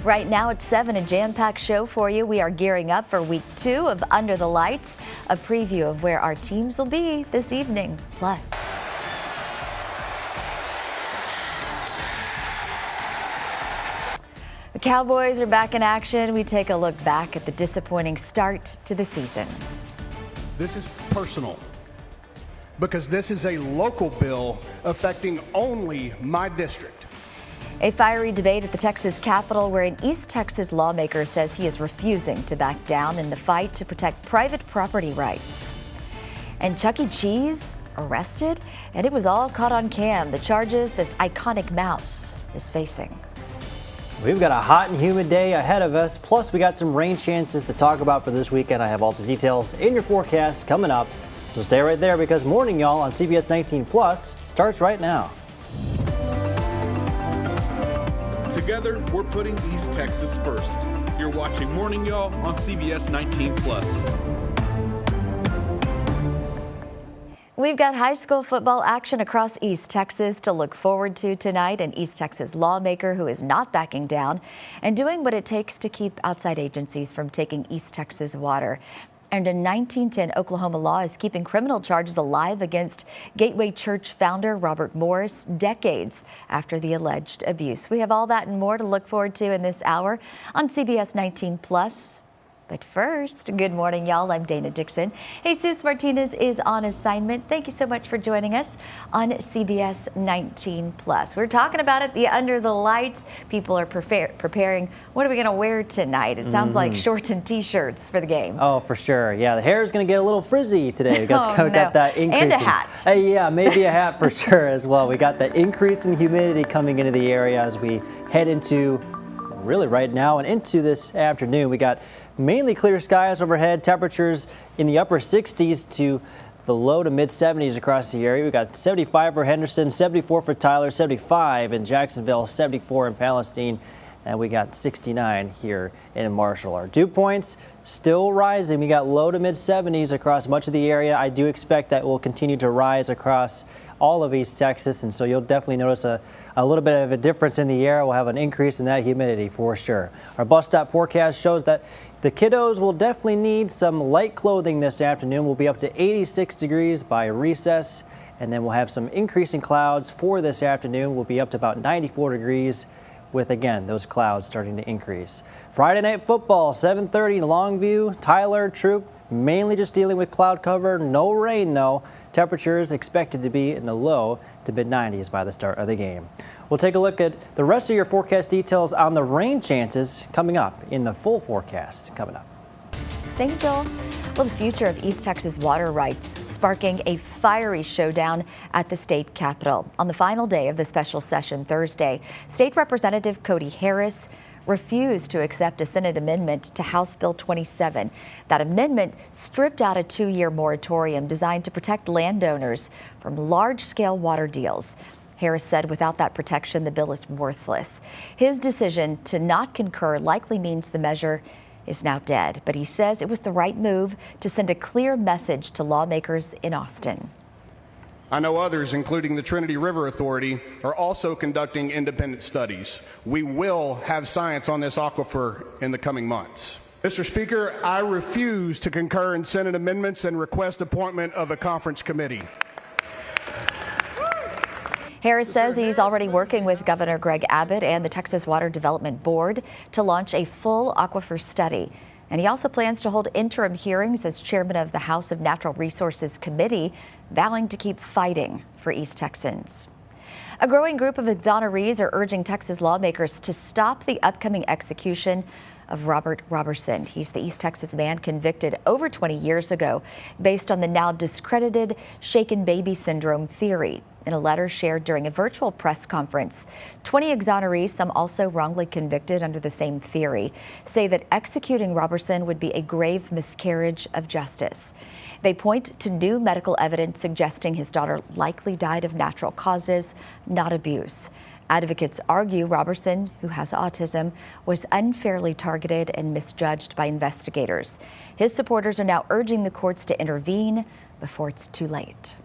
Right now at 7, a jam-packed show for you. We are gearing up for week 2 of Under the Lights, a preview of where our teams will be this evening. Plus, the Cowboys are back in action. We take a look back at the disappointing start to the season. This is personal because this is a local bill affecting only my district. A fiery debate at the Texas Capitol where an East Texas lawmaker says he is refusing to back down in the fight to protect private property rights. And Chuck E. Cheese arrested, and it was all caught on cam. The charges this iconic mouse is facing. We've got a hot and humid day ahead of us, plus we got some rain chances to talk about for this weekend. I have all the details in your forecast coming up, so stay right there because Morning Y'all on CBS 19 Plus starts right now. Together, we're putting East Texas first. You're watching Morning Y'all on CBS 19 Plus. We've got high school football action across East Texas to look forward to tonight. An East Texas lawmaker who is not backing down and doing what it takes to keep outside agencies from taking East Texas water. And a 1910 Oklahoma law is keeping criminal charges alive against Gateway Church founder Robert Morris decades after the alleged abuse. We have all that and more to look forward to in this hour on CBS 19 Plus. But first, good morning, y'all. I'm Dana Dixon. Jesus Martinez is on assignment. Thank you so much for joining us on CBS 19 Plus. We're talking about it, the Under the Lights. People are preparing. What are we going to wear tonight? It sounds like shorts and T-shirts for the game. Oh, for sure. Yeah, the hair is going to get a little frizzy today. We got that increase. And a hat. Yeah, maybe a hat for sure as well. We got that increase in humidity coming into the area as we head into really right now and into this afternoon. We got mainly clear skies overhead, temperatures in the upper 60s to the low to mid 70s across the area. We got 75 for Henderson, 74 for Tyler, 75 in Jacksonville, 74 in Palestine, and we got 69 here in Marshall. Our dew points still rising. We got low to mid 70s across much of the area. I do expect that will continue to rise across all of East Texas, and so you'll definitely notice a little bit of a difference in the air. We'll have an increase in that humidity for sure. Our bus stop forecast shows that the kiddos will definitely need some light clothing this afternoon. We'll be up to 86 degrees by recess, and then we'll have some increasing clouds for this afternoon. We'll be up to about 94 degrees with, again, those clouds starting to increase. Friday night football, 7:30 in Longview. Tyler, Troop, mainly just dealing with cloud cover. No rain, though. Temperatures expected to be in the low to mid-90s by the start of the game. We'll take a look at the rest of your forecast details on the rain chances coming up in the full forecast coming up. Thank you, Joel. Well, the future of East Texas water rights sparking a fiery showdown at the state capitol. On the final day of the special session Thursday, State Representative Cody Harris refused to accept a Senate amendment to House Bill 27. That amendment stripped out a 2-year moratorium designed to protect landowners from large-scale water deals. Harris said without that protection, the bill is worthless. His decision to not concur likely means the measure is now dead, but he says it was the right move to send a clear message to lawmakers in Austin. I know others, including the Trinity River Authority, are also conducting independent studies. We will have science on this aquifer in the coming months. Mr. Speaker, I refuse to concur in Senate amendments and request appointment of a conference committee. Harris says he's already working with Governor Greg Abbott and the Texas Water Development Board to launch a full aquifer study. And he also plans to hold interim hearings as chairman of the House of Natural Resources Committee, vowing to keep fighting for East Texans. A growing group of exonerees are urging Texas lawmakers to stop the upcoming execution of Robert Robertson. He's the East Texas man convicted over 20 years ago based on the now discredited shaken baby syndrome theory. In a letter shared during a virtual press conference, 20 exonerees, some also wrongly convicted under the same theory, say that executing Robertson would be a grave miscarriage of justice. They point to new medical evidence suggesting his daughter likely died of natural causes, not abuse. Advocates argue Robertson, who has autism, was unfairly targeted and misjudged by investigators. His supporters are now urging the courts to intervene before it's too late.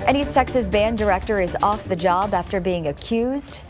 An East Texas band director is off the job after being accused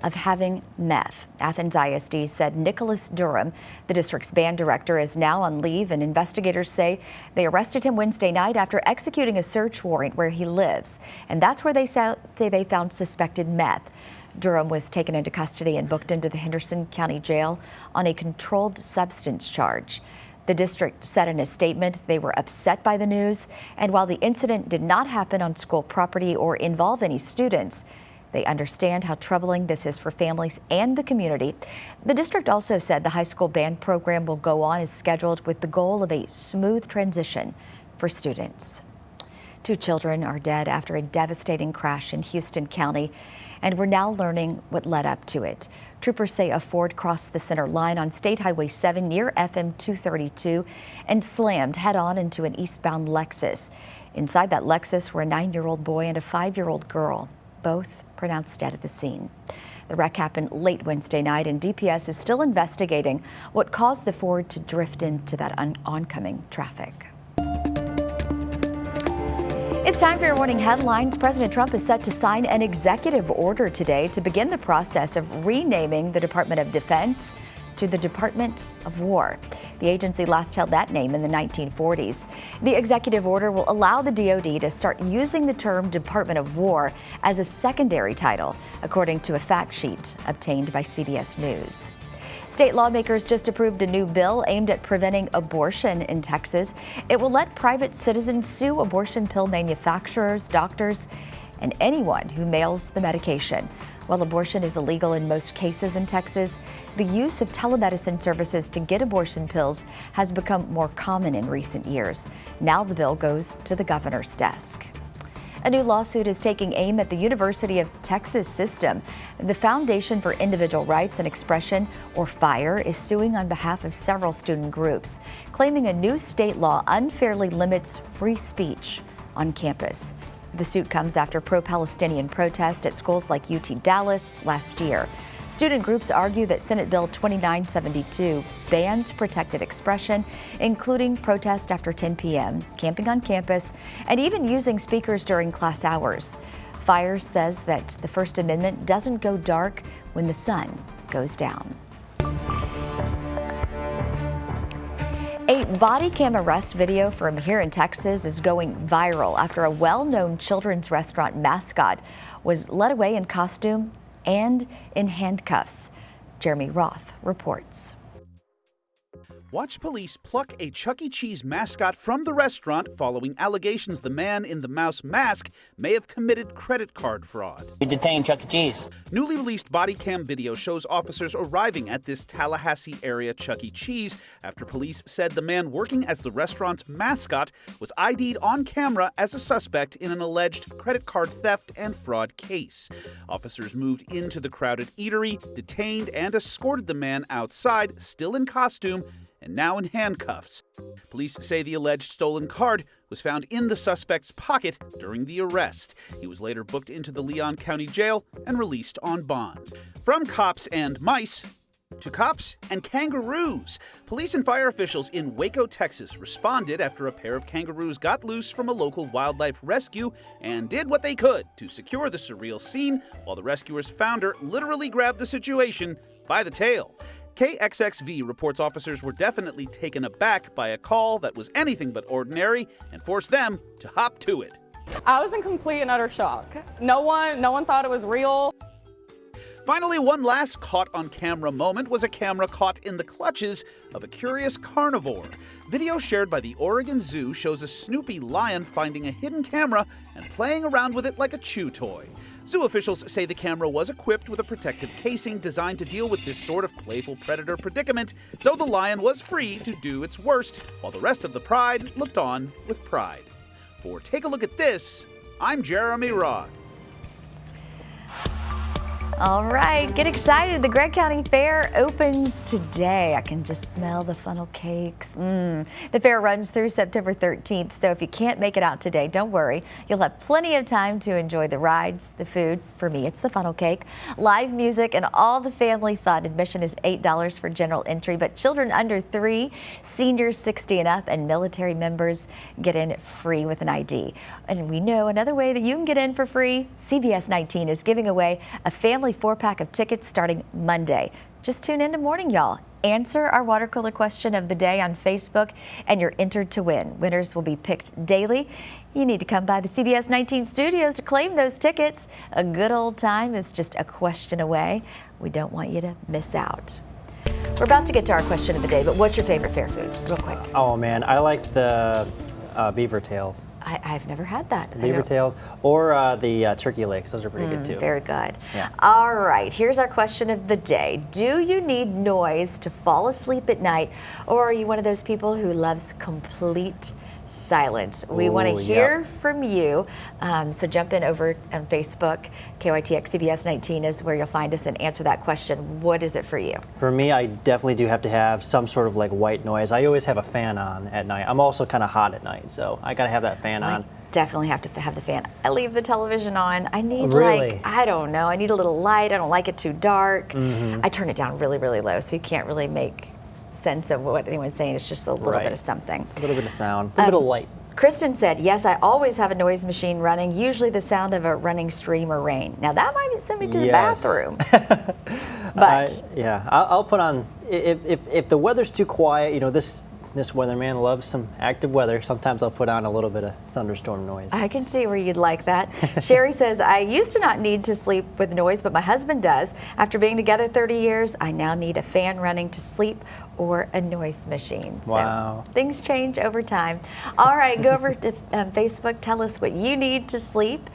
of having meth. Athens ISD said Nicholas Durham, the district's band director, is now on leave, and investigators say they arrested him Wednesday night after executing a search warrant where he lives. And that's where they say they found suspected meth. Durham was taken into custody and booked into the Henderson County Jail on a controlled substance charge. The district said in a statement they were upset by the news, and while the incident did not happen on school property or involve any students, they understand how troubling this is for families and the community. The district also said the high school band program will go on as scheduled with the goal of a smooth transition for students. 2 children are dead after a devastating crash in Houston County, and we're now learning what led up to it. Troopers say a Ford crossed the center line on State Highway 7 near FM 232 and slammed head-on into an eastbound Lexus. Inside that Lexus were a 9-year-old boy and a 5-year-old girl, both pronounced dead at the scene. The wreck happened late Wednesday night, and DPS is still investigating what caused the Ford to drift into that oncoming traffic. It's time for your morning headlines. President Trump is set to sign an executive order today to begin the process of renaming the Department of Defense to the Department of War. The agency last held that name in the 1940s. The executive order will allow the DoD to start using the term Department of War as a secondary title, according to a fact sheet obtained by CBS News. State lawmakers just approved a new bill aimed at preventing abortion in Texas. It will let private citizens sue abortion pill manufacturers, doctors, and anyone who mails the medication. While abortion is illegal in most cases in Texas, the use of telemedicine services to get abortion pills has become more common in recent years. Now the bill goes to the governor's desk. A new lawsuit is taking aim at the University of Texas system. The Foundation for Individual Rights and Expression, or FIRE, is suing on behalf of several student groups, claiming a new state law unfairly limits free speech on campus. The suit comes after pro-Palestinian protests at schools like UT Dallas last year. Student groups argue that Senate Bill 2972 bans protected expression, including protest after 10 p.m., camping on campus, and even using speakers during class hours. FIRE says that the First Amendment doesn't go dark when the sun goes down. A body cam arrest video from here in Texas is going viral after a well-known children's restaurant mascot was led away in costume and in handcuffs. Jeremy Roth reports. Watch police pluck a Chuck E. Cheese mascot from the restaurant following allegations the man in the mouse mask may have committed credit card fraud. We detained Chuck E. Cheese. Newly released body cam video shows officers arriving at this Tallahassee area Chuck E. Cheese after police said the man working as the restaurant's mascot was ID'd on camera as a suspect in an alleged credit card theft and fraud case. Officers moved into the crowded eatery, detained and escorted the man outside, still in costume, and now in handcuffs. Police say the alleged stolen card was found in the suspect's pocket during the arrest. He was later booked into the Leon County Jail and released on bond. From cops and mice to cops and kangaroos. Police and fire officials in Waco, Texas responded after a pair of kangaroos got loose from a local wildlife rescue and did what they could to secure the surreal scene while the rescuer's founder literally grabbed the situation by the tail. KXXV reports officers were definitely taken aback by a call that was anything but ordinary and forced them to hop to it. I was in complete and utter shock. No one thought it was real. Finally, one last caught-on-camera moment was a camera caught in the clutches of a curious carnivore. Video shared by the Oregon Zoo shows a Snoopy lion finding a hidden camera and playing around with it like a chew toy. Zoo officials say the camera was equipped with a protective casing designed to deal with this sort of playful predator predicament, so the lion was free to do its worst, while the rest of the pride looked on with pride. For Take a Look at This, I'm Jeremy Roth. All right, get excited. The Gregg County Fair opens today. I can just smell the funnel cakes. The fair runs through September 13th, so if you can't make it out today, don't worry. You'll have plenty of time to enjoy the rides, the food. For me, it's the funnel cake, live music, and all the family fun. Admission is $8 for general entry, but children under 3, seniors 60 and up, and military members get in free with an ID. And we know another way that you can get in for free. CBS19 is giving away a family 4-pack of tickets starting Monday. Just tune in to Morning Y'all. Answer our water cooler question of the day on Facebook and you're entered to win. Winners will be picked daily. You need to come by the CBS19 studios to claim those tickets. A good old time is just a question away. We don't want you to miss out. We're about to get to our question of the day, but what's your favorite fair food? Real quick. Oh man, I like the beaver tails. I've never had that. Beaver tails or the turkey legs. Those are pretty good too. Very good. Yeah. All right, here's our question of the day. Do you need noise to fall asleep at night, or are you one of those people who loves complete silence? We want to hear from you. So jump in over on Facebook. KYTX CBS19 is where you'll find us and answer that question. What is it for you? For me, I definitely do have to have some sort of like white noise. I always have a fan on at night. I'm also kind of hot at night, so I got to have that fan on. Definitely have to have the fan. I leave the television on. I need Really? I don't know. I need a little light. I don't like it too dark. I turn it down really, really low, so you can't really make sense of what anyone's saying. It's just a little bit of something. A little bit of sound, a little bit of light. Kristen said, yes, I always have a noise machine running, usually the sound of a running stream or rain. Now that might send me to the bathroom. But I'll put on, if the weather's too quiet, you know, this weatherman loves some active weather. Sometimes I'll put on a little bit of thunderstorm noise. I can see where you'd like that. Sherry says, I used to not need to sleep with noise, but my husband does. After being together 30 years, I now need a fan running to sleep or a noise machine. Wow. So things change over time. All right, go over to Facebook. Tell us what you need to sleep.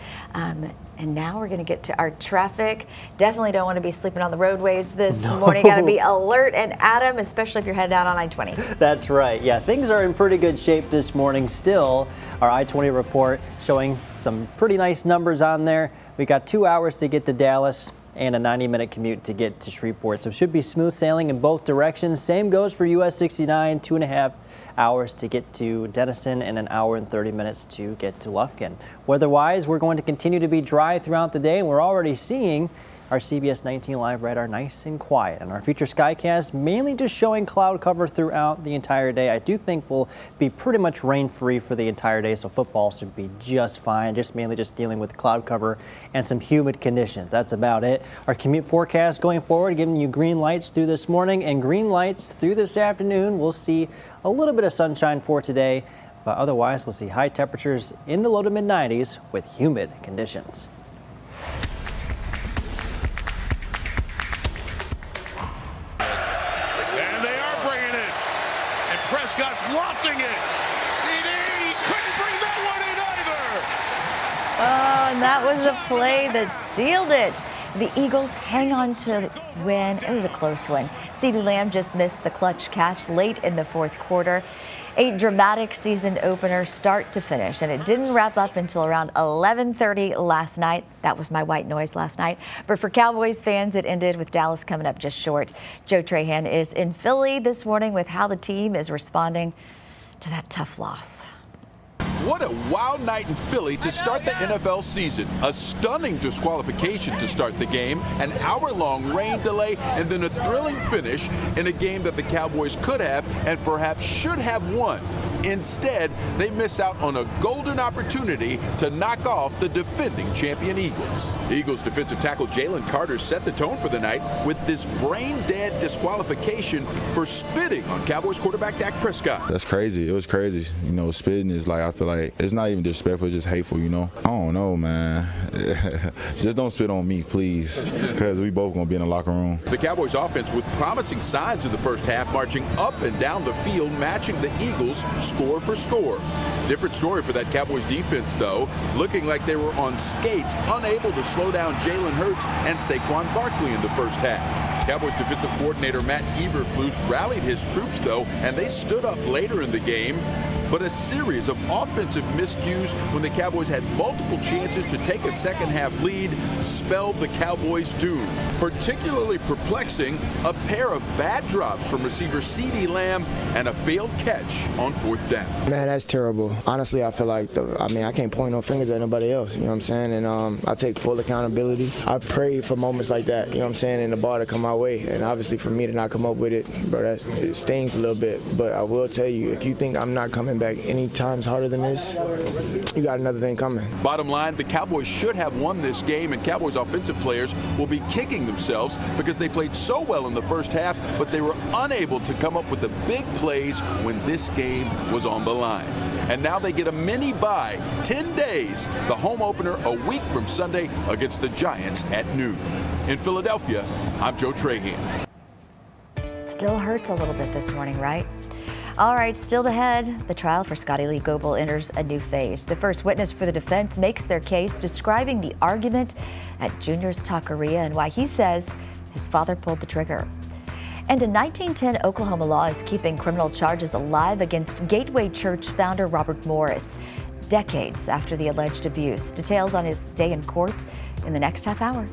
And now we're going to get to our traffic. Definitely don't want to be sleeping on the roadways this morning. Got to be alert and Adam, especially if you're headed out on I-20. That's right. Yeah, things are in pretty good shape this morning still. Our I-20 report showing some pretty nice numbers on there. We got 2 hours to get to Dallas and a 90-minute commute to get to Shreveport. So it should be smooth sailing in both directions. Same goes for US 69, 2.5 hours to get to Denison and an hour and 30 minutes to get to Lufkin. Weather-wise, we're going to continue to be dry throughout the day, and we're already seeing our CBS 19 live radar nice and quiet. And our future skycast mainly just showing cloud cover throughout the entire day. I do think we'll be pretty much rain-free for the entire day, so football should be just fine. Mainly just dealing with cloud cover and some humid conditions. That's about it. Our commute forecast going forward, giving you green lights through this morning and green lights through this afternoon. We'll see a little bit of sunshine for today, but otherwise we'll see high temperatures in the low to mid-90s with humid conditions. Prescott's lofting it. CD couldn't bring that one in either. Oh, and that was a play that sealed it. The Eagles hang on to win. It was a close one. CeeDee Lamb just missed the clutch catch late in the fourth quarter. A dramatic season opener start to finish, and it didn't wrap up until around 11:30 last night. That was my white noise last night. But for Cowboys fans, it ended with Dallas coming up just short. Joe Trahan is in Philly this morning with how the team is responding to that tough loss. What a wild night in Philly to start the NFL season. A stunning disqualification to start the game, an hour-long rain delay, and then a thrilling finish in a game that the Cowboys could have and perhaps should have won. Instead, they miss out on a golden opportunity to knock off the defending champion Eagles. Eagles defensive tackle Jalen Carter set the tone for the night with this brain-dead disqualification for spitting on Cowboys quarterback Dak Prescott. That's crazy. It was crazy. You know, spitting is like, I feel like it's not even disrespectful, it's just hateful, you know? I don't know, man. Just don't spit on me, please, because we both going to be in the locker room. The Cowboys offense with promising signs in the first half, marching up and down the field, matching the Eagles score for score. Different story for that Cowboys defense, though, looking like they were on skates, unable to slow down Jalen Hurts and Saquon Barkley in the first half. Cowboys defensive coordinator Matt Eberflus rallied his troops, though, and they stood up later in the game. But a series of offensive miscues when the Cowboys had multiple chances to take a second-half lead spelled the Cowboys' doom. Particularly perplexing, a pair of bad drops from receiver CeeDee Lamb and a failed catch on fourth down. Man, that's terrible. Honestly, I feel like, I can't point no fingers at nobody else, you know what I'm saying? And I take full accountability. I pray for moments like that, you know what I'm saying, and the ball to come my way. And obviously for me to not come up with it, bro, it stings a little bit. But I will tell you, if you think I'm not coming back any times harder than this, you got another thing coming. Bottom line, the Cowboys should have won this game, and Cowboys offensive players will be kicking themselves because they played so well in the first half, but they were unable to come up with the big plays when this game was on the line. And now they get a mini bye, 10 days, the home opener a week from Sunday against the Giants at noon. In Philadelphia, I'm Joe Trahan. Still hurts a little bit this morning, right? All right, still ahead, the trial for Scotty Lee Goebel enters a new phase. The first witness for the defense makes their case, describing the argument at Junior's Taqueria and why he says his father pulled the trigger. And in 1910, Oklahoma law is keeping criminal charges alive against Gateway Church founder Robert Morris, decades after the alleged abuse. Details on his day in court in the next half hour.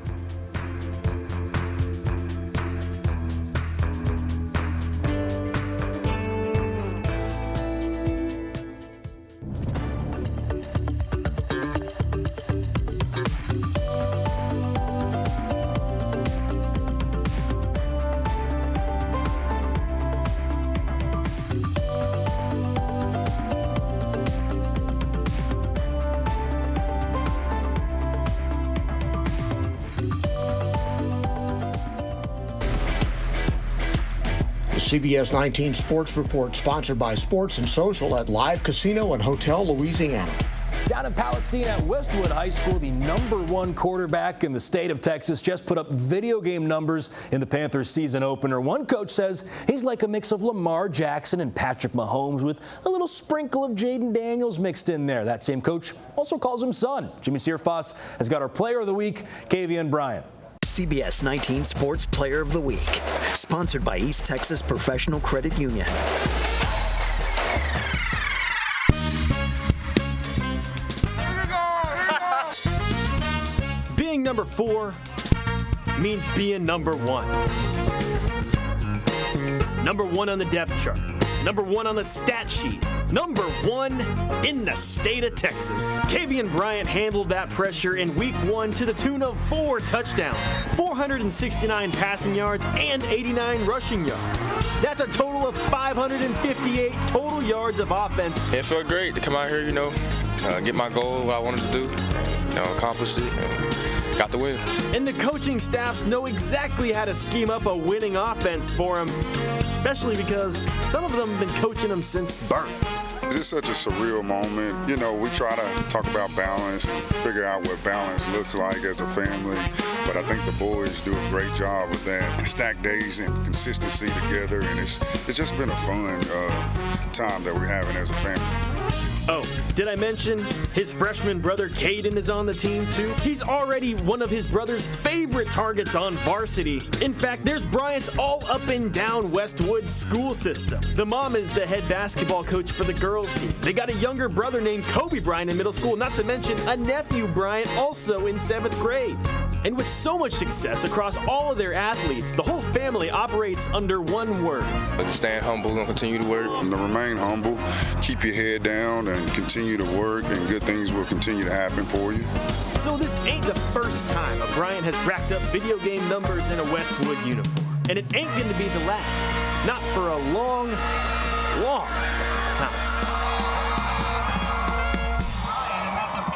CBS19 Sports Report, sponsored by Sports and Social at Live Casino and Hotel Louisiana. Down in Palestine at Westwood High School, the #1 quarterback in the state of Texas just put up video game numbers in the Panthers season opener. One coach says he's like a mix of Lamar Jackson and Patrick Mahomes with a little sprinkle of Jaden Daniels mixed in there. That same coach also calls him son. Jimmy Searfoss has got our player of the week, Kavian Bryant. CBS19 Sports Player of the Week, sponsored by East Texas Professional Credit Union. Being number 4 means being number 1. Number 1 on the depth chart. Number 1 on the stat sheet. Number 1 in the state of Texas. Kavian Bryant handled that pressure in week 1 to the tune of 4 touchdowns, 469 passing yards, and 89 rushing yards. That's a total of 558 total yards of offense. It felt great to come out here, get my goal, what I wanted to do, accomplish it. Got the win. And the coaching staffs know exactly how to scheme up a winning offense for him, especially because some of them have been coaching him since birth. It's such a surreal moment. You know, we try to talk about balance and figure out what balance looks like as a family, but I think the boys do a great job with that. Stacked days and consistency together, and it's just been a fun time that we're having as a family. Oh, did I mention his freshman brother Caden is on the team too? He's already one of his brother's favorite targets on varsity. In fact, there's Bryant's all up and down Westwood school system. The mom is the head basketball coach for the girls team. They got a younger brother named Kobe Bryant in middle school, not to mention a nephew Bryant also in 7th grade. And with so much success across all of their athletes, the whole family operates under one word. Just staying humble and continue to work. And to remain humble, keep your head down and continue to work, and good things will continue to happen for you. So this ain't the first time a Bryant has racked up video game numbers in a Westwood uniform. And it ain't gonna be the last. Not for a long, long time.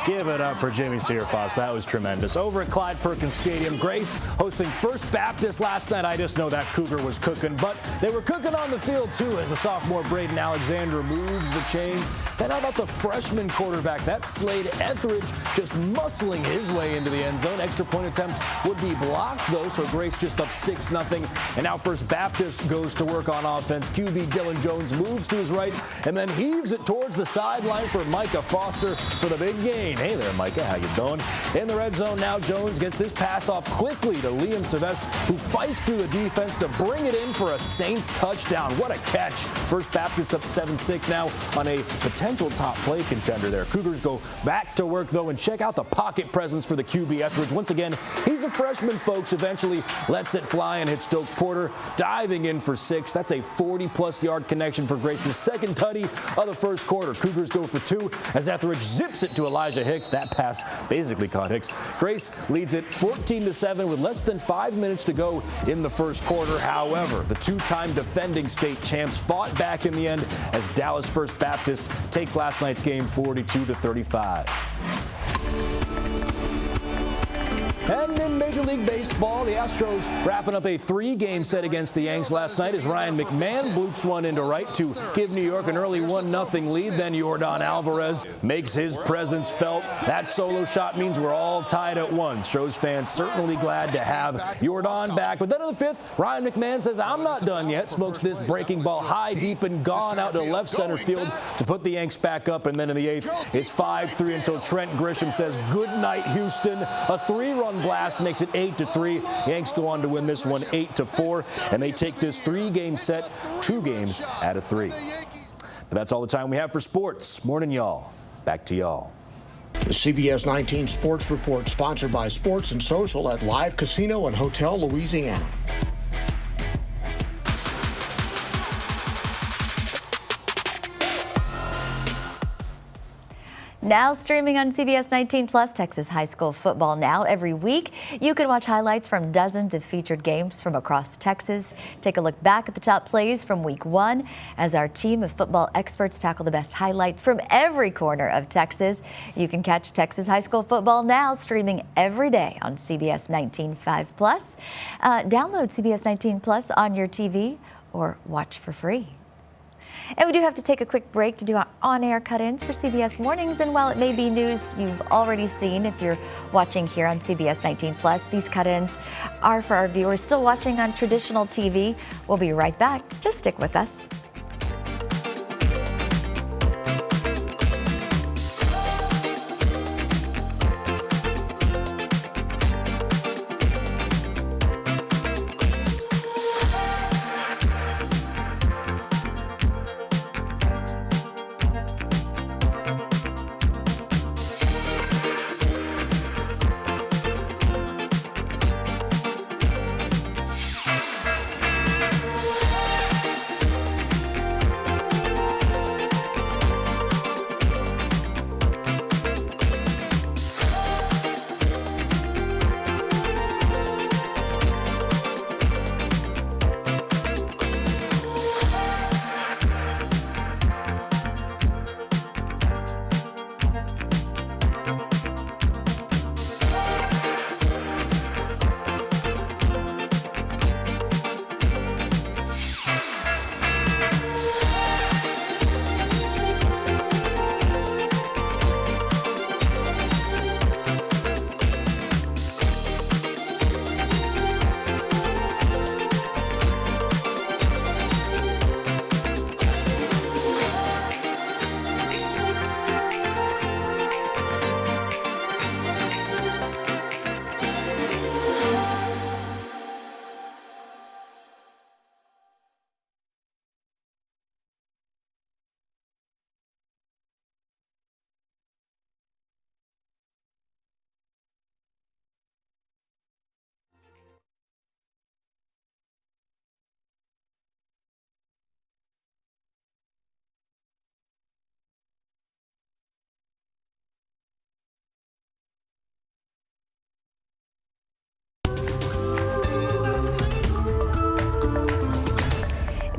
Give it up for Jimmy Searfoss. That was tremendous. Over at Clyde Perkins Stadium, Grace hosting First Baptist last night. I just know that Cougar was cooking, but they were cooking on the field too as the sophomore Braden Alexander moves the chains. Then how about the freshman quarterback? That's Slade Etheridge just muscling his way into the end zone. Extra point attempt would be blocked though, so Grace just up 6-0. And now First Baptist goes to work on offense. QB Dylan Jones moves to his right and then heaves it towards the sideline for Micah Foster for the big gain. Hey there, Micah. How you doing? In the red zone now, Jones gets this pass off quickly to Liam Seves, who fights through the defense to bring it in for a Saints touchdown. What a catch. First Baptist up 7-6 now on a potential top play contender there. Cougars go back to work, though, and check out the pocket presence for the QB Etheridge. Once again, he's a freshman, folks. Eventually lets it fly and hits Stoke Porter, diving in for 6. That's a 40-plus yard connection for Grace's second tutty of the first quarter. Cougars go for 2 as Etheridge zips it to Elijah Hicks. That pass basically caught Hicks. Grace leads it 14-7 with less than 5 minutes to go in the first quarter. However, the two-time defending state champs fought back in the end as Dallas First Baptist takes last night's game 42-35. And in Major League Baseball, the Astros wrapping up a 3-game set against the Yanks last night as Ryan McMahon bloops one into right to give New York an early 1-0 lead. Then Yordan Alvarez makes his presence felt. That solo shot means we're all tied at 1. Astros fans certainly glad to have Yordan back. But then in the 5th, Ryan McMahon says, I'm not done yet. Smokes this breaking ball high, deep, and gone out to left center field to put the Yanks back up. And then in the 8th, it's 5-3 until Trent Grisham says, good night, Houston. A 3-run blast makes it 8-3. Yanks go on to win this one 8-4, and they take this 3-game set 2 games out of 3. But that's all the time we have for sports. Morning, y'all. Back to y'all. The CBS19 Sports Report, sponsored by Sports and Social at Live Casino and Hotel Louisiana. Now streaming on CBS19 Plus, Texas high school football now. Every week, you can watch highlights from dozens of featured games from across Texas. Take a look back at the top plays from week 1 as our team of football experts tackle the best highlights from every corner of Texas. You can catch Texas high school football now streaming every day on CBS19 5 Plus. Download CBS19 Plus on your TV or watch for free. And we do have to take a quick break to do our on-air cut-ins for CBS Mornings. And while it may be news you've already seen if you're watching here on CBS 19 Plus, these cut-ins are for our viewers still watching on traditional TV. We'll be right back. Just stick with us.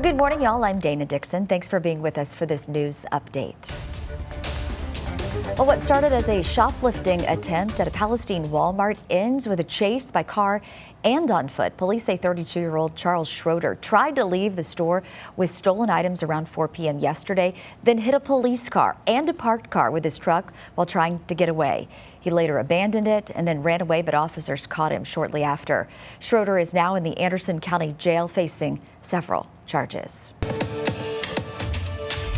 Good morning, y'all. I'm Dana Dixon. Thanks for being with us for this news update. Well, what started as a shoplifting attempt at a Palestine Walmart ends with a chase by car and on foot. Police say 32-year-old Charles Schroeder tried to leave the store with stolen items around 4 p.m. yesterday, then hit a police car and a parked car with his truck while trying to get away. He later abandoned it and then ran away, but officers caught him shortly after. Schroeder is now in the Anderson County Jail facing several charges.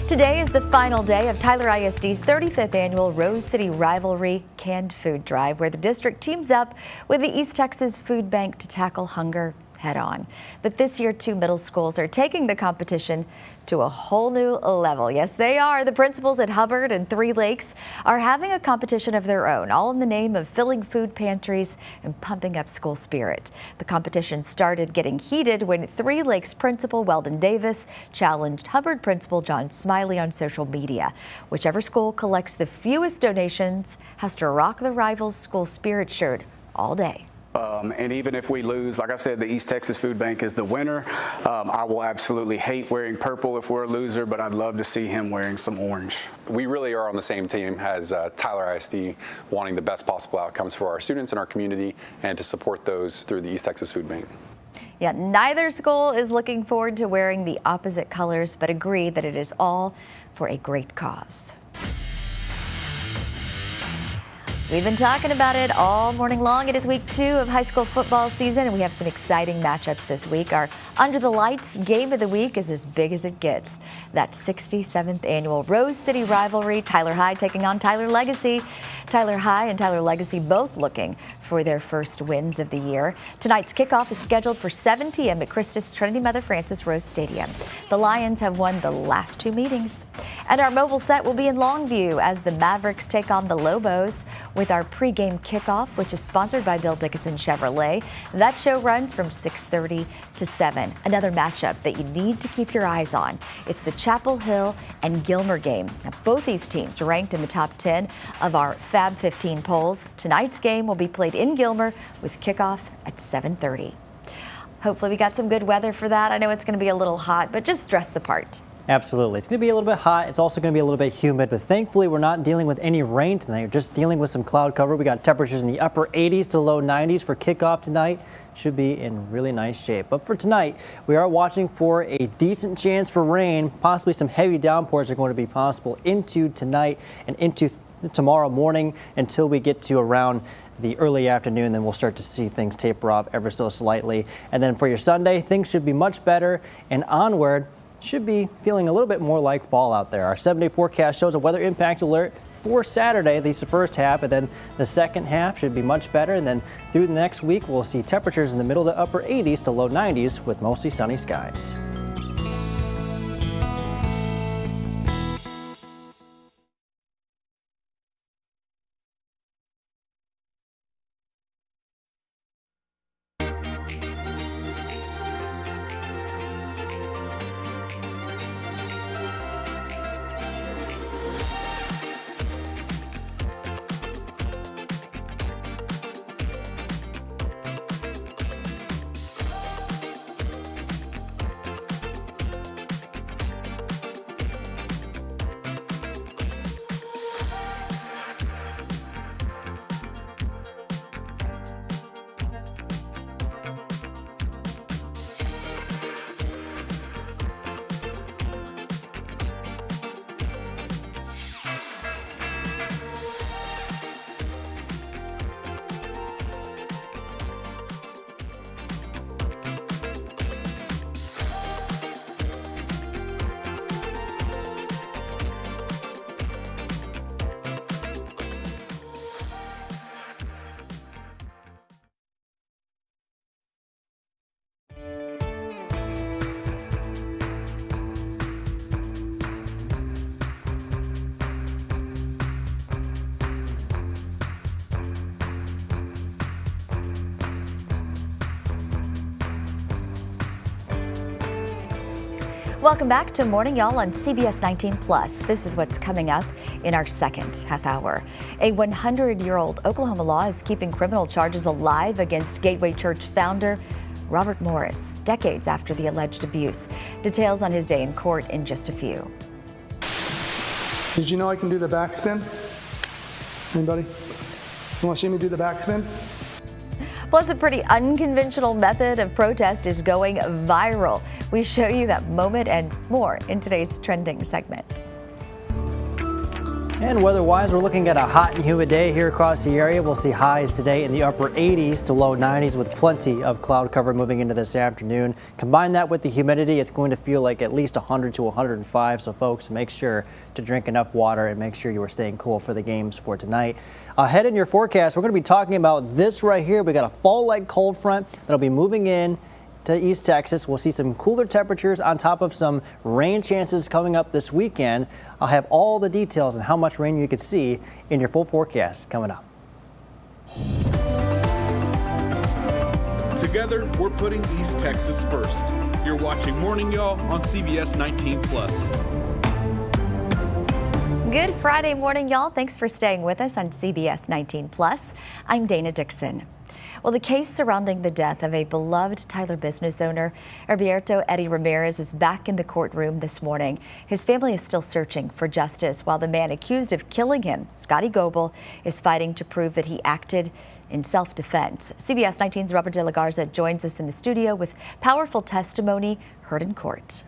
Today is the final day of Tyler ISD's 35th annual Rose City Rivalry Canned Food Drive, where the district teams up with the East Texas Food Bank to tackle hunger head-on. But this year, 2 middle schools are taking the competition to a whole new level. Yes, they are. The principals at Hubbard and Three Lakes are having a competition of their own, all in the name of filling food pantries and pumping up school spirit. The competition started getting heated when Three Lakes principal Weldon Davis challenged Hubbard principal John Smiley on social media. Whichever school collects the fewest donations has to rock the rival's school spirit shirt all day. And even if we lose, like I said, the East Texas Food Bank is the winner. I will absolutely hate wearing purple if we're a loser, but I'd love to see him wearing some orange. We really are on the same team as Tyler ISD, wanting the best possible outcomes for our students and our community and to support those through the East Texas Food Bank. Yeah, neither school is looking forward to wearing the opposite colors, but agree that it is all for a great cause. We've been talking about it all morning long. It is week 2 of high school football season, and we have some exciting matchups this week. Our Under the Lights game of the week is as big as it gets. That 67th annual Rose City Rivalry, Tyler High taking on Tyler Legacy. Tyler High and Tyler Legacy both looking for their first wins of the year. Tonight's kickoff is scheduled for 7 p.m. at Christus Trinity Mother Frances Rose Stadium. The Lions have won the last 2 meetings. And our mobile set will be in Longview as the Mavericks take on the Lobos with our pregame kickoff, which is sponsored by Bill Dickinson Chevrolet. That show runs from 6:30 to 7. Another matchup that you need to keep your eyes on. It's the Chapel Hill and Gilmer game. Now, both these teams are ranked in the top 10 of our Fab 15 polls. Tonight's game will be played in Gilmer with kickoff at 7:30. Hopefully we got some good weather for that. I know it's going to be a little hot, but just dress the part. Absolutely. It's going to be a little bit hot. It's also going to be a little bit humid, but thankfully we're not dealing with any rain tonight. We're just dealing with some cloud cover. We got temperatures in the upper 80s to low 90s for kickoff tonight. Should be in really nice shape. But for tonight, we are watching for a decent chance for rain. Possibly some heavy downpours are going to be possible into tonight and into tomorrow morning until we get to around the early afternoon. Then we'll start to see things taper off ever so slightly. And then for your Sunday, things should be much better and onward. Should be feeling a little bit more like fall out there. Our 7-day forecast shows a weather impact alert for Saturday, at least the first half, and then the second half should be much better. And then through the next week, we'll see temperatures in the middle to upper 80s to low 90s with mostly sunny skies. Welcome back to Morning Y'all on CBS 19 Plus. This is what's coming up in our second half hour. A 100-year-old Oklahoma law is keeping criminal charges alive against Gateway Church founder Robert Morris, decades after the alleged abuse. Details on his day in court in just a few. Did you know I can do the backspin? Anybody? You want to see me do the backspin? Plus, a pretty unconventional method of protest is going viral. We show you that moment and more in today's trending segment. And weather-wise, we're looking at a hot and humid day here across the area. We'll see highs today in the upper 80s to low 90s with plenty of cloud cover moving into this afternoon. Combine that with the humidity, it's going to feel like at least 100 to 105. So folks, make sure to drink enough water and make sure you are staying cool for the games for tonight. Ahead in your forecast, we're going to be talking about this right here. We got a fall-like cold front that'll be moving in to East Texas. We'll see some cooler temperatures on top of some rain chances coming up this weekend. I'll have all the details on how much rain you could see in your full forecast coming up. Together, we're putting East Texas first. You're watching Morning Y'all on CBS 19 Plus. Good Friday morning, y'all. Thanks for staying with us on CBS 19 Plus. I'm Dana Dixon. Well, the case surrounding the death of a beloved Tyler business owner, Alberto Eddie Ramirez, is back in the courtroom this morning. His family is still searching for justice, while the man accused of killing him, Scotty Goebel, is fighting to prove that he acted in self-defense. CBS 19's Robert De La Garza joins us in the studio with powerful testimony heard in court.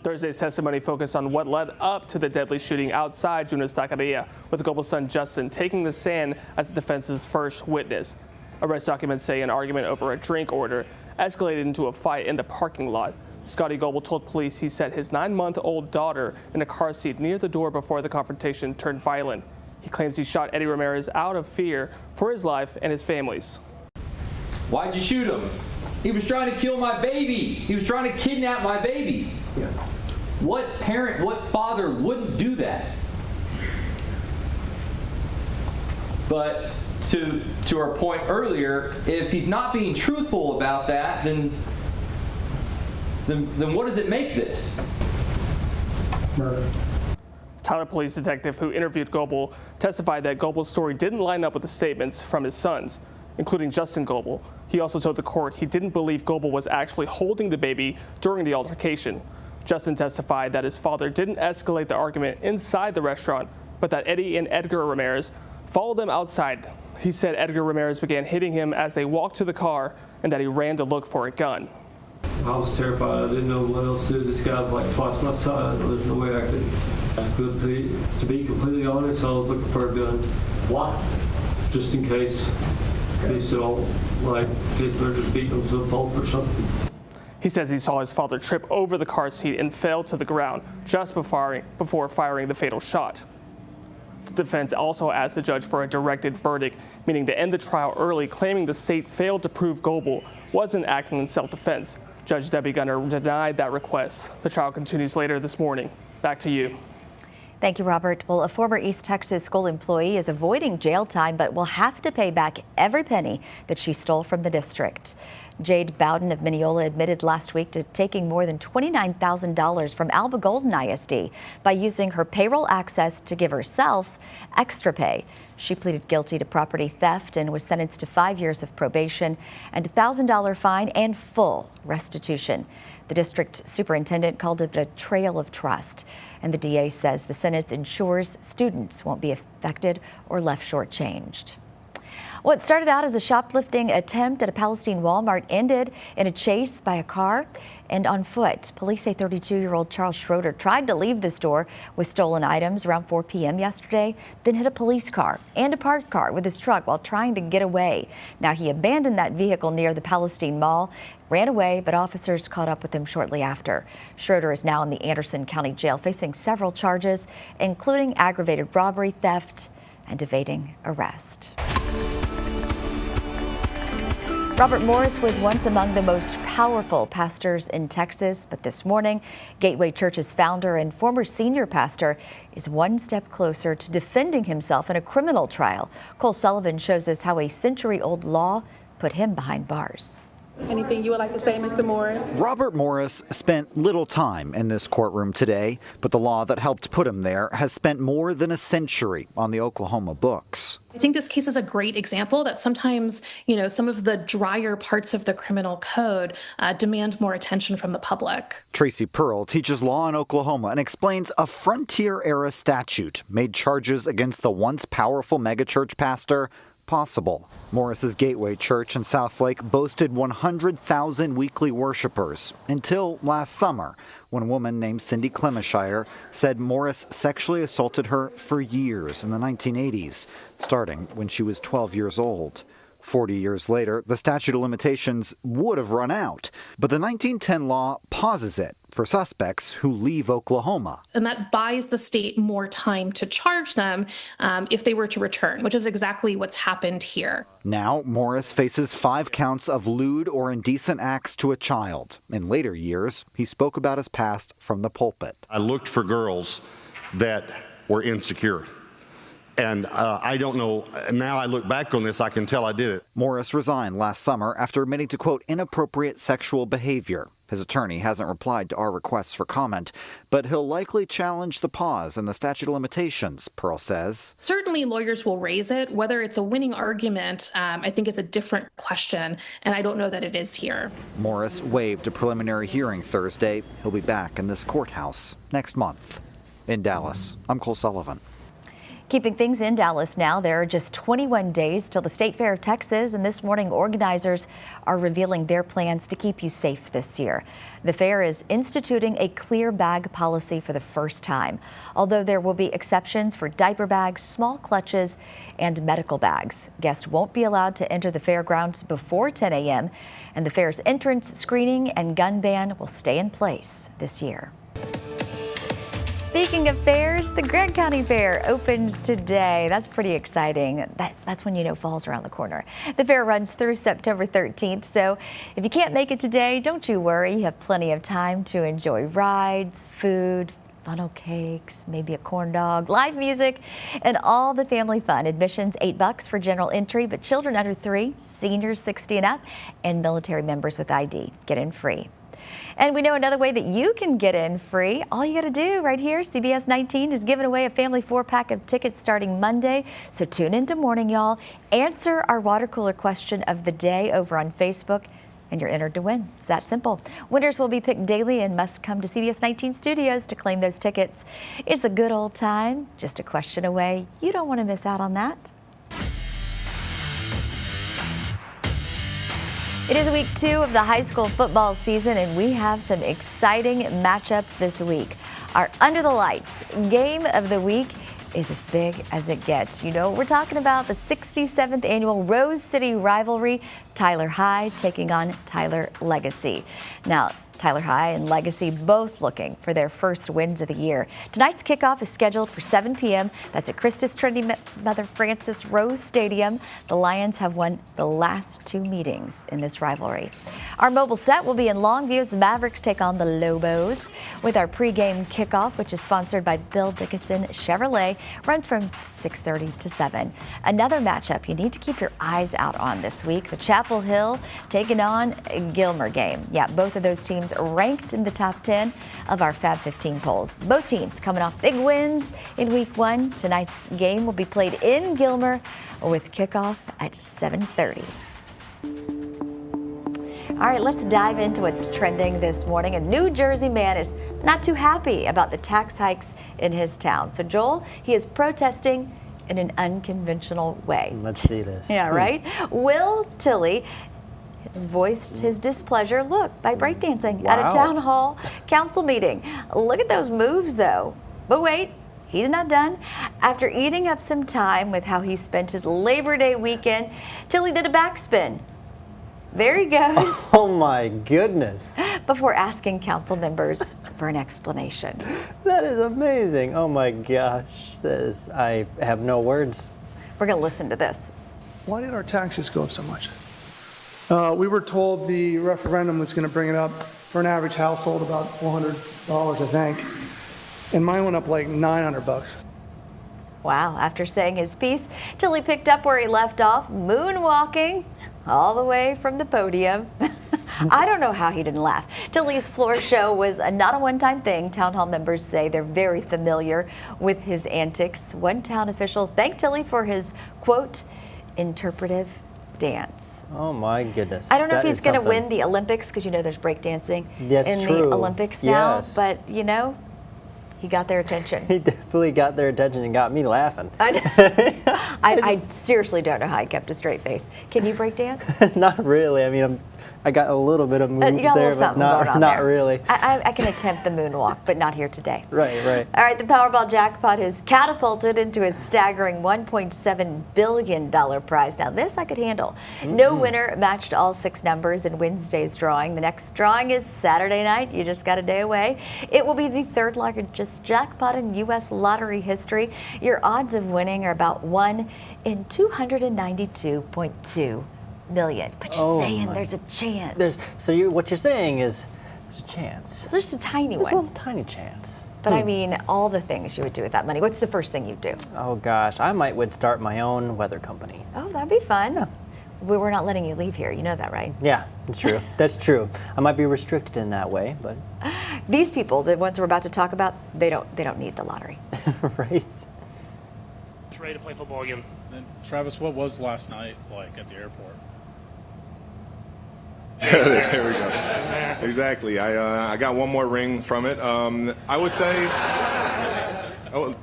Thursday's testimony focused on what led up to the deadly shooting outside Juna's Taqueria, with Goebel's son Justin taking the stand as the defense's first witness. Arrest documents say an argument over a drink order escalated into a fight in the parking lot. Scotty Goebel told police he set his 9-month-old daughter in a car seat near the door before the confrontation turned violent. He claims he shot Eddie Ramirez out of fear for his life and his family's. Why'd you shoot him? He was trying to kill my baby. He was trying to kidnap my baby. Yeah. What parent, what father wouldn't do that? But to our point earlier, if he's not being truthful about that, then what does it make this? Murder. Tyler police detective who interviewed Goebel testified that Goebel's story didn't line up with the statements from his sons, including Justin Goebel. He also told the court he didn't believe Goebel was actually holding the baby during the altercation. Justin testified that his father didn't escalate the argument inside the restaurant, but that Eddie and Edgar Ramirez followed them outside. He said Edgar Ramirez began hitting him as they walked to the car and that he ran to look for a gun. I was terrified. I didn't know what else to do. This guy's like twice my size. There's no way I could be. To be completely honest, I was looking for a gun. Why? Just in case. In case they're just beating him to a pulp or something. He says he saw his father trip over the car seat and fell to the ground just before firing the fatal shot. The defense also asked the judge for a directed verdict, meaning to end the trial early, claiming the state failed to prove Goebel wasn't acting in self-defense. Judge Debbie Gunner denied that request. The trial continues later this morning. Back to you. Thank you, Robert. Well, a former East Texas school employee is avoiding jail time, but will have to pay back every penny that she stole from the district. Jade Bowden of Mineola admitted last week to taking more than $29,000 from Alba Golden ISD by using her payroll access to give herself extra pay. She pleaded guilty to property theft and was sentenced to 5 years of probation and a $1,000 fine and full restitution. The district superintendent called it a trail of trust, and the DA says the sentence ensures students won't be affected or left shortchanged. What started out as a shoplifting attempt at a Palestine Walmart ended in a chase by a car and on foot. Police say 32-year-old Charles Schroeder tried to leave the store with stolen items around 4 p.m. yesterday, then hit a police car and a parked car with his truck while trying to get away. Now, he abandoned that vehicle near the Palestine Mall, ran away, but officers caught up with him shortly after. Schroeder is now in the Anderson County Jail facing several charges, including aggravated robbery, theft, and evading arrest. Robert Morris was once among the most powerful pastors in Texas, but this morning, Gateway Church's founder and former senior pastor is one step closer to defending himself in a criminal trial. Cole Sullivan shows us how a century-old law put him behind bars. Anything you would like to say, Mr. Morris? Robert Morris spent little time in this courtroom today, but the law that helped put him there has spent more than a century on the Oklahoma books. I think this case is a great example that sometimes, some of the drier parts of the criminal code demand more attention from the public. Tracy Pearl teaches law in Oklahoma and explains a frontier-era statute made charges against the once powerful megachurch pastor possible. Morris's Gateway Church in Southlake boasted 100,000 weekly worshipers until last summer, when a woman named Cindy Clemishire said Morris sexually assaulted her for years in the 1980s, starting when she was 12 years old. 40 years later, the statute of limitations would have run out, but the 1910 law pauses it for suspects who leave Oklahoma. And that buys the state more time to charge them if they were to return, which is exactly what's happened here. Now, Morris faces 5 counts of lewd or indecent acts to a child. In later years, he spoke about his past from the pulpit. I looked for girls that were insecure. And I don't know, now I look back on this, I can tell I did it. Morris resigned last summer after admitting to, quote, inappropriate sexual behavior. His attorney hasn't replied to our requests for comment, but he'll likely challenge the pause in the statute of limitations, Pearl says. Certainly lawyers will raise it. Whether it's a winning argument, I think is a different question, and I don't know that it is here. Morris waived a preliminary hearing Thursday. He'll be back in this courthouse next month. In Dallas, I'm Cole Sullivan. Keeping things in Dallas now, there are just 21 days till the State Fair of Texas, and this morning organizers are revealing their plans to keep you safe this year. The fair is instituting a clear bag policy for the first time, although there will be exceptions for diaper bags, small clutches, and medical bags. Guests won't be allowed to enter the fairgrounds before 10 a.m., and the fair's entrance screening and gun ban will stay in place this year. Speaking of fairs, the Grant County Fair opens today. That's pretty exciting. That's when you know fall's around the corner. The fair runs through September 13th, so if you can't make it today, don't you worry. You have plenty of time to enjoy rides, food, funnel cakes, maybe a corn dog, live music, and all the family fun. Admission's $8 for general entry, but children under 3, seniors 60 and up, and military members with ID get in free. And we know another way that you can get in free. All you got to do right here, CBS19 is giving away a family 4-pack of tickets starting Monday. So tune into Morning Y'all. Answer our water cooler question of the day over on Facebook, and you're entered to win. It's that simple. Winners will be picked daily and must come to CBS19 studios to claim those tickets. It's a good old time, just a question away. You don't want to miss out on that. It is week 2 of the high school football season, and we have some exciting matchups this week. Our Under the Lights game of the week is as big as it gets. You know, we're talking about the 67th annual Rose City rivalry, Tyler High taking on Tyler Legacy. Now, Tyler High and Legacy both looking for their first wins of the year. Tonight's kickoff is scheduled for 7 p.m. That's at Christus Trinity Mother Francis Rose Stadium. The Lions have won the last 2 meetings in this rivalry. Our mobile set will be in Longview as the Mavericks take on the Lobos. With our pregame kickoff, which is sponsored by Bill Dickinson Chevrolet, runs from 6:30 to 7. Another matchup you need to keep your eyes out on this week, the Chapel Hill taking on Gilmer game. Yeah, both of those teams ranked in the top 10 of our Fab 15 polls. Both teams coming off big wins in week 1. Tonight's game will be played in Gilmer with kickoff at 7:30. All right, let's dive into what's trending this morning. A New Jersey man is not too happy about the tax hikes in his town. So Joel, he is protesting in an unconventional way. Let's see this. Yeah, right? Will Tilley has voiced his displeasure, look, by breakdancing at a town hall council meeting. Look at those moves, though. But wait, he's not done. After eating up some time with how he spent his Labor Day weekend, Tilley did a backspin. There he goes. Oh my goodness. Before asking council members for an explanation. That is amazing. Oh my gosh. I have no words. We're going to listen to this. Why did our taxes go up so much? We were told the referendum was going to bring it up for an average household about $400, I think. And mine went up like $900. Wow. After saying his piece, Tilley picked up where he left off, moonwalking all the way from the podium. I don't know how he didn't laugh. Tilly's floor show was not a one-time thing. Town hall members say they're very familiar with his antics. One town official thanked Tilly for his, quote, interpretive dance. Oh my goodness. I don't know if That he's is going to something. win the Olympics, because you know there's breakdancing That's in true. the Olympics now, Yes. but you know, he got their attention. He definitely got their attention and got me laughing. I seriously don't know how he kept a straight face. Can you break dance? Not really. I mean, I got a little bit of moves You got a there, little but something going on not there. really. I can attempt the moonwalk, but not here today. Right, right. All right, the Powerball jackpot has catapulted into a staggering $1.7 billion prize. Now, this I could handle. No winner matched all 6 numbers in Wednesday's drawing. The next drawing is Saturday night. You just got a day away. It will be the 3rd largest jackpot in U.S. lottery history. Your odds of winning are about 1 in 292.2 million. But you're saying there's a chance. What you're saying is there's a chance. There's a tiny There's one. a little tiny chance. But I mean, all the things you would do with that money. What's the first thing you'd do? Oh gosh, I would start my own weather company. Oh, that'd be fun. Yeah. We're not letting you leave here. You know that, right? Yeah, that's true. That's true. I might be restricted in that way, but these people, the ones we're about to talk about, they don't need the lottery. Right. Just ready to play football again. And Travis, what was last night like at the airport? There we go. Exactly. I got one more ring from it. I would say,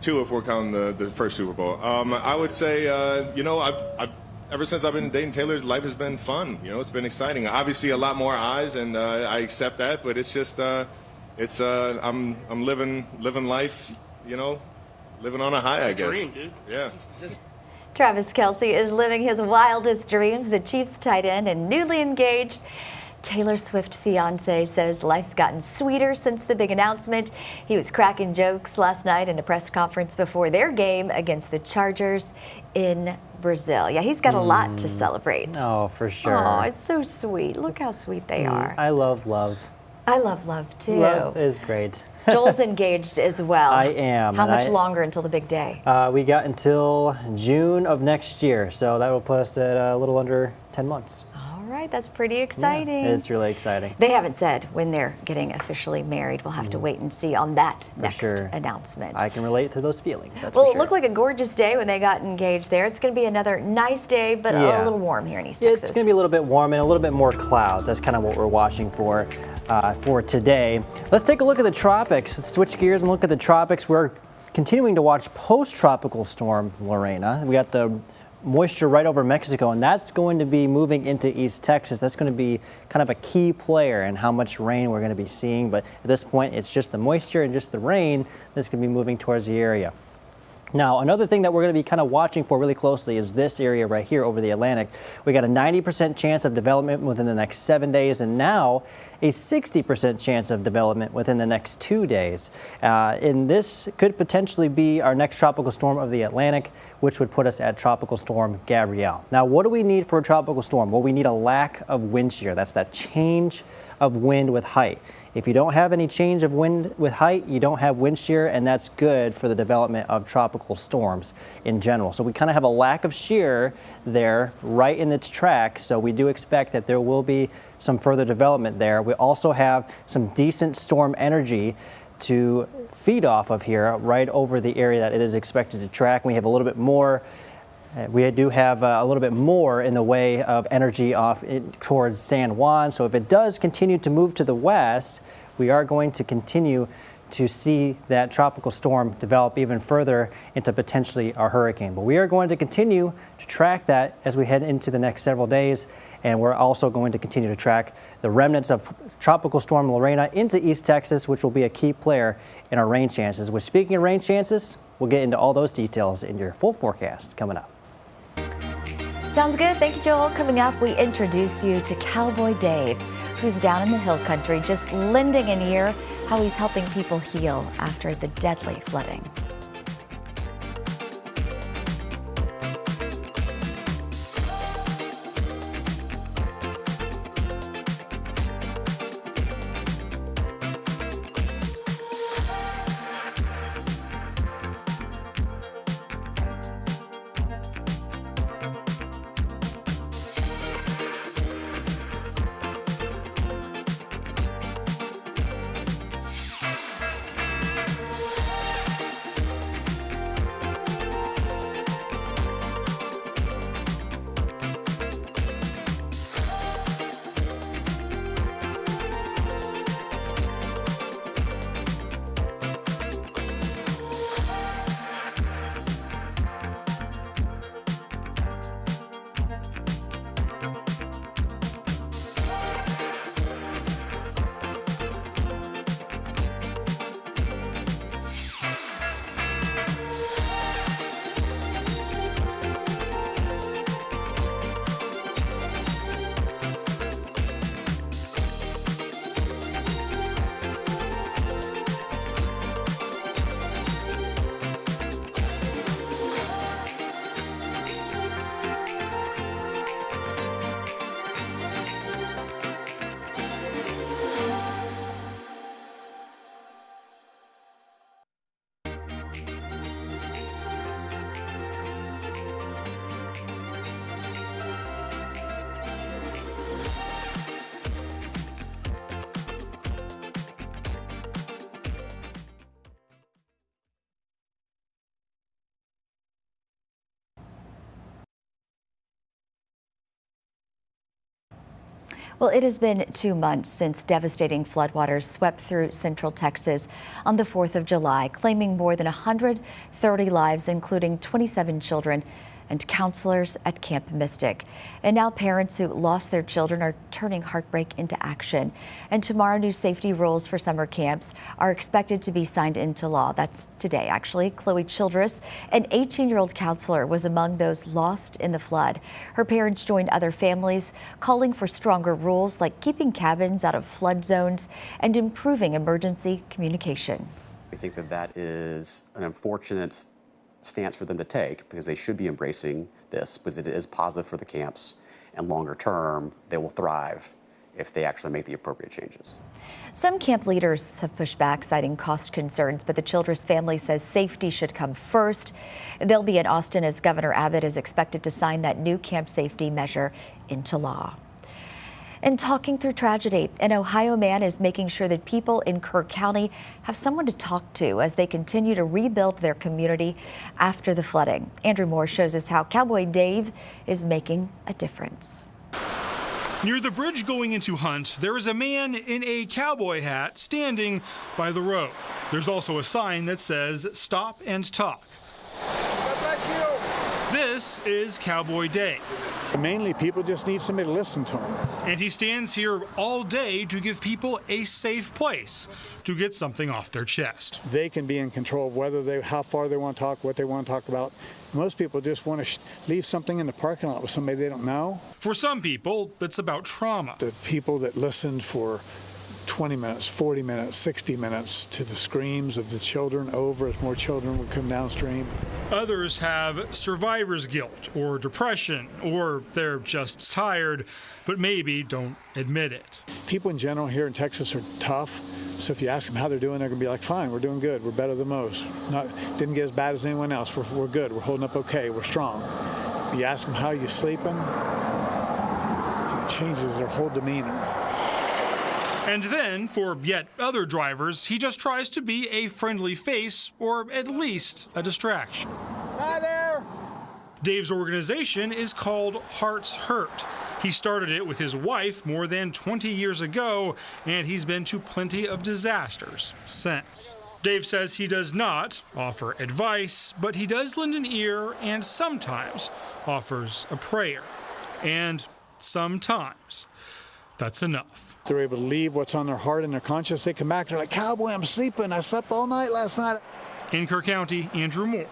2 if we're counting the first Super Bowl. I would say, I've ever since I've been dating Taylor, life has been fun. It's been exciting. Obviously, a lot more eyes, and I accept that. But it's just, I'm living life, living on a high. I guess. Dream, dude. Yeah. Travis Kelce is living his wildest dreams. The Chiefs tight end and newly engaged Taylor Swift fiance says life's gotten sweeter since the big announcement. He was cracking jokes last night in a press conference before their game against the Chargers in Brazil. Yeah, he's got a lot to celebrate. Oh, for sure. Oh, it's so sweet. Look how sweet they are. I love love. I love love too. Love is great. Joel's engaged as well. I am. How much longer until the big day? We got until June of next year, so that will put us at a little under 10 months. All right, that's pretty exciting. Yeah, it's really exciting. They haven't said when they're getting officially married. We'll have to wait and see on that next announcement. I can relate to those feelings. That's well, for it sure. looked like a gorgeous day when they got engaged there. It's going to be another nice day, but a little warm here in East Texas. It's going to be a little bit warm and a little bit more clouds. That's kind of what we're watching for today. Let's take a look at the tropics. Let's switch gears and look at the tropics. We're continuing to watch post-tropical storm Lorena. We got the moisture right over Mexico, and that's going to be moving into East Texas. That's going to be kind of a key player in how much rain we're going to be seeing. But at this point, it's just the moisture and just the rain that's going to be moving towards the area. Now, another thing that we're going to be kind of watching for really closely is this area right here over the Atlantic. We got a 90% chance of development within the next 7 days, and now a 60% chance of development within the next 2 days. And this could potentially be our next tropical storm of the Atlantic, which would put us at Tropical Storm Gabrielle. Now, what do we need for a tropical storm? Well, we need a lack of wind shear. That's that change of wind with height. If you don't have any change of wind with height, you don't have wind shear, and that's good for the development of tropical storms in general. So we kind of have a lack of shear there right in its track, so we do expect that there will be some further development there. We also have some decent storm energy to feed off of here right over the area that it is expected to track. We have a little bit more. We do have a little bit more in the way of energy off towards San Juan. So if it does continue to move to the west, we are going to continue to see that tropical storm develop even further into potentially a hurricane. But we are going to continue to track that as we head into the next several days. And we're also going to continue to track the remnants of Tropical Storm Lorena into East Texas, which will be a key player in our rain chances. Which, speaking of rain chances, we'll get into all those details in your full forecast coming up. Sounds good. Thank you, Joel. Coming up, we introduce you to Cowboy Dave, who's down in the hill country just lending an ear how he's helping people heal after the deadly flooding. Well, it has been 2 months since devastating floodwaters swept through central Texas on the 4th of July, claiming more than 130 lives, including 27 children and counselors at Camp Mystic. And now parents who lost their children are turning heartbreak into action. And tomorrow, new safety rules for summer camps are expected to be signed into law. That's today, actually. Chloe Childress, an 18-year-old counselor, was among those lost in the flood. Her parents joined other families calling for stronger rules like keeping cabins out of flood zones and improving emergency communication. We think that that is an unfortunate stance for them to take, because they should be embracing this, because it is positive for the camps, and longer term they will thrive if they actually make the appropriate changes. Some camp leaders have pushed back, citing cost concerns, but the Childress family says safety should come first. They'll be in Austin as Governor Abbott is expected to sign that new camp safety measure into law. And talking through tragedy, an Ohio man is making sure that people in Kerr County have someone to talk to as they continue to rebuild their community after the flooding. Andrew Moore shows us how Cowboy Dave is making a difference. Near the bridge going into Hunt, there is a man in a cowboy hat standing by the road. There's also a sign that says, "Stop and talk." God bless you. This is Cowboy Dave. Mainly, people just need somebody to listen to them. And he stands here all day to give people a safe place to get something off their chest. They can be in control of how far they want to talk, what they want to talk about. Most people just want to leave something in the parking lot with somebody they don't know. For some people, it's about trauma. The people that listened for 20 minutes, 40 minutes, 60 minutes to the screams of the children over as more children would come downstream. Others have survivor's guilt or depression, or they're just tired, but maybe don't admit it. People in general here in Texas are tough. So if you ask them how they're doing, they're going to be like, fine, we're doing good. We're better than most. Didn't get as bad as anyone else. We're good. We're holding up okay. We're strong. You ask them how you sleeping, it changes their whole demeanor. And then, for yet other drivers, he just tries to be a friendly face, or at least a distraction. Hi there! Dave's organization is called Hearts Hurt. He started it with his wife more than 20 years ago, and he's been to plenty of disasters since. Dave says he does not offer advice, but he does lend an ear and sometimes offers a prayer. And sometimes that's enough. They're able to leave what's on their heart and their conscience. They come back and they're like, cowboy, I'm sleeping. I slept all night last night. In Kerr County, Andrew Moore,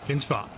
KENS 5.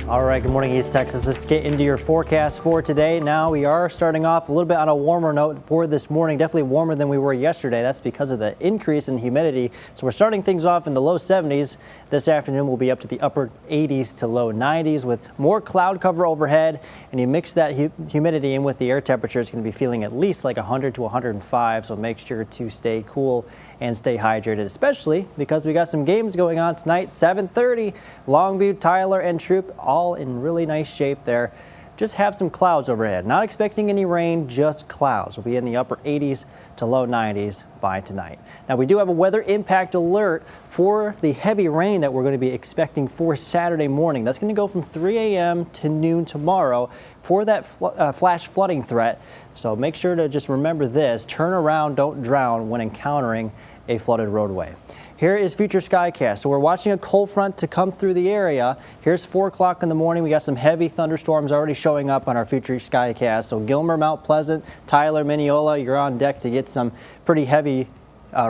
All right, good morning, East Texas. Let's get into your forecast for today. Now we are starting off a little bit on a warmer note for this morning, definitely warmer than we were yesterday. That's because of the increase in humidity. So we're starting things off in the low 70s. This afternoon we'll be up to the upper 80s to low 90s with more cloud cover overhead. And you mix that humidity in with the air temperature, it's going to be feeling at least like 100 to 105. So make sure to stay cool and stay hydrated, especially because we got some games going on tonight. 7:30, Longview, Tyler, and Troop, all in really nice shape there. Just have some clouds overhead. Not expecting any rain, just clouds. We'll be in the upper 80s to low 90s by tonight. Now we do have a weather impact alert for the heavy rain that we're going to be expecting for Saturday morning. That's going to go from 3 a.m. to noon tomorrow for that flash flooding threat. So make sure to just remember this: turn around, don't drown when encountering a flooded roadway. Here is future skycast. So we're watching a cold front to come through the area. Here's 4 o'clock in the morning. We got some heavy thunderstorms already showing up on our future skycast. So Gilmer, Mount Pleasant, Tyler, Mineola, you're on deck to get some pretty heavy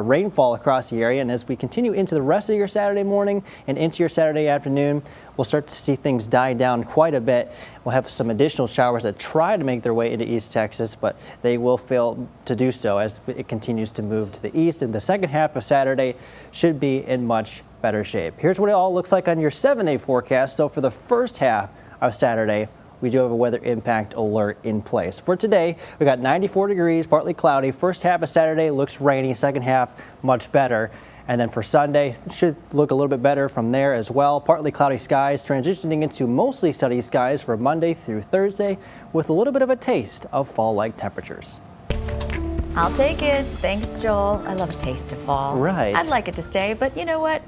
rainfall across the area. And as we continue into the rest of your Saturday morning and into your Saturday afternoon, we'll start to see things die down quite a bit. We'll have some additional showers that try to make their way into East Texas, but they will fail to do so as it continues to move to the east. And the second half of Saturday should be in much better shape. Here's what it all looks like on your 7-day forecast. So for the first half of Saturday, we do have a weather impact alert in place. For today, we got 94 degrees, partly cloudy. First half of Saturday looks rainy, second half much better. And then for Sunday, it should look a little bit better from there as well. Partly cloudy skies transitioning into mostly sunny skies for Monday through Thursday with a little bit of a taste of fall-like temperatures. I'll take it. Thanks, Joel. I love a taste of fall. Right. I'd like it to stay, but you know what?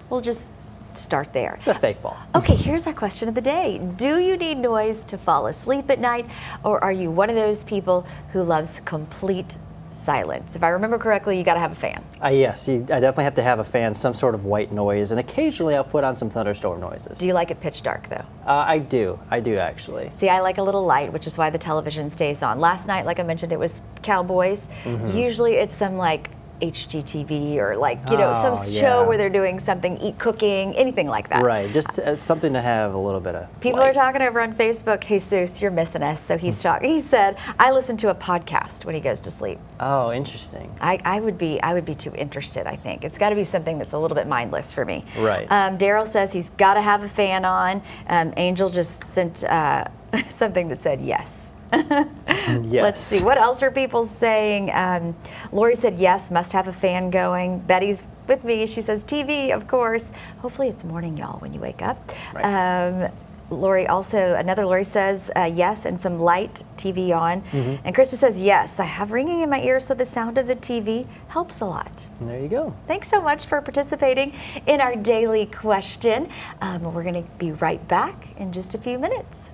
We'll just start there. It's a fake fall. Okay, here's our question of the day. Do you need noise to fall asleep at night, or are you one of those people who loves complete silence? If I remember correctly, you got to have a fan. Yes, I definitely have to have a fan, some sort of white noise, and occasionally I'll put on some thunderstorm noises. Do you like it pitch dark, though? I do actually. See, I like a little light, which is why the television stays on. Last night, like I mentioned, it was Cowboys. Usually it's some like HGTV or like, you know, some show where they're doing something, cooking, anything like that. Right, just something to have a little bit of People are talking over on Facebook, Jesus, you're missing us. So he's talking. He said, I listen to a podcast when he goes to sleep. Oh, interesting. I would be too interested, I think. It's got to be something that's a little bit mindless for me. Right. Daryl says he's got to have a fan on. Angel just sent something that said yes. Yes. Let's see, what else are people saying? Lori said yes, must have a fan going. Betty's with me. She says TV, of course. Hopefully it's morning, y'all, when you wake up. Right. Another Lori says yes, and some light TV on. And Krista says yes, I have ringing in my ears, so the sound of the TV helps a lot. And there you go. Thanks so much for participating in our daily question. We're going to be right back in just a few minutes.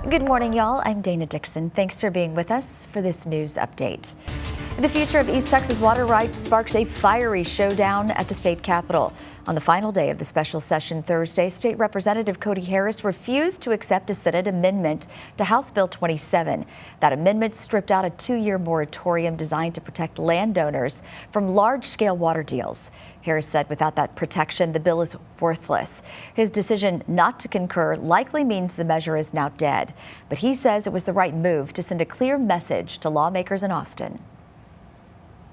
Good morning, y'all. I'm Dana Dixon. Thanks for being with us for this news update. The future of East Texas water rights sparks a fiery showdown at the state capitol. On the final day of the special session Thursday, State Representative Cody Harris refused to accept a Senate amendment to House Bill 27. That amendment stripped out a 2-year moratorium designed to protect landowners from large-scale water deals. Harris said without that protection, the bill is worthless. His decision not to concur likely means the measure is now dead. But he says it was the right move to send a clear message to lawmakers in Austin.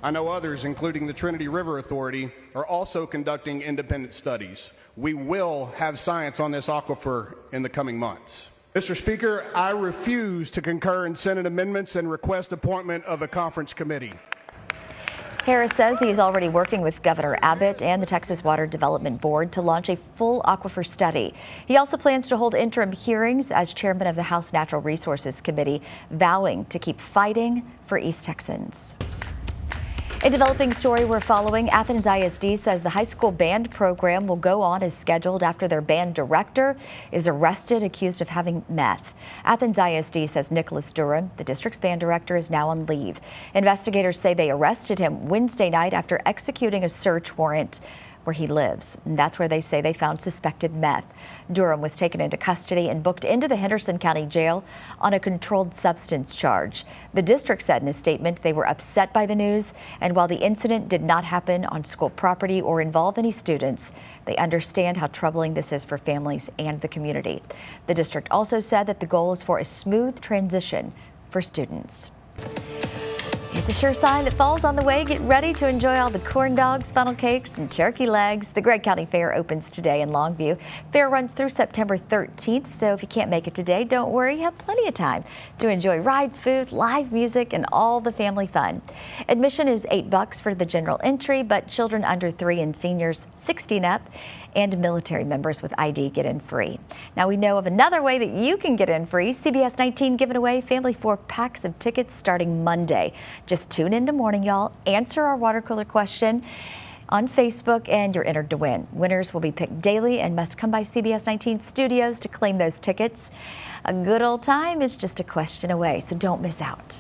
I know others, including the Trinity River Authority, are also conducting independent studies. We will have science on this aquifer in the coming months. Mr. Speaker, I refuse to concur in Senate amendments and request appointment of a conference committee. Harris says he's already working with Governor Abbott and the Texas Water Development Board to launch a full aquifer study. He also plans to hold interim hearings as chairman of the House Natural Resources Committee, vowing to keep fighting for East Texans. A developing story we're following. Athens ISD says the high school band program will go on as scheduled after their band director is arrested accused of having meth. Athens ISD says Nicholas Durham, the district's band director, is now on leave. Investigators say they arrested him Wednesday night after executing a search warrant where he lives. And that's where they say they found suspected meth. Durham was taken into custody and booked into the Henderson County Jail on a controlled substance charge. The district said in a statement they were upset by the news, and while the incident did not happen on school property or involve any students, they understand how troubling this is for families and the community. The district also said that the goal is for a smooth transition for students. It's a sure sign that fall's on the way. Get ready to enjoy all the corn dogs, funnel cakes, and turkey legs. The Gregg County Fair opens today in Longview. Fair runs through September 13th, so if you can't make it today, don't worry. You have plenty of time to enjoy rides, food, live music, and all the family fun. Admission is $8 for the general entry, but children under 3 and seniors 16 up and military members with ID get in free. Now we know of another way that you can get in free. CBS19 giving away family 4 packs of tickets starting Monday. Just tune in to Morning Y'all, answer our water cooler question on Facebook, and you're entered to win. Winners will be picked daily and must come by CBS19 studios to claim those tickets. A good old time is just a question away, so don't miss out.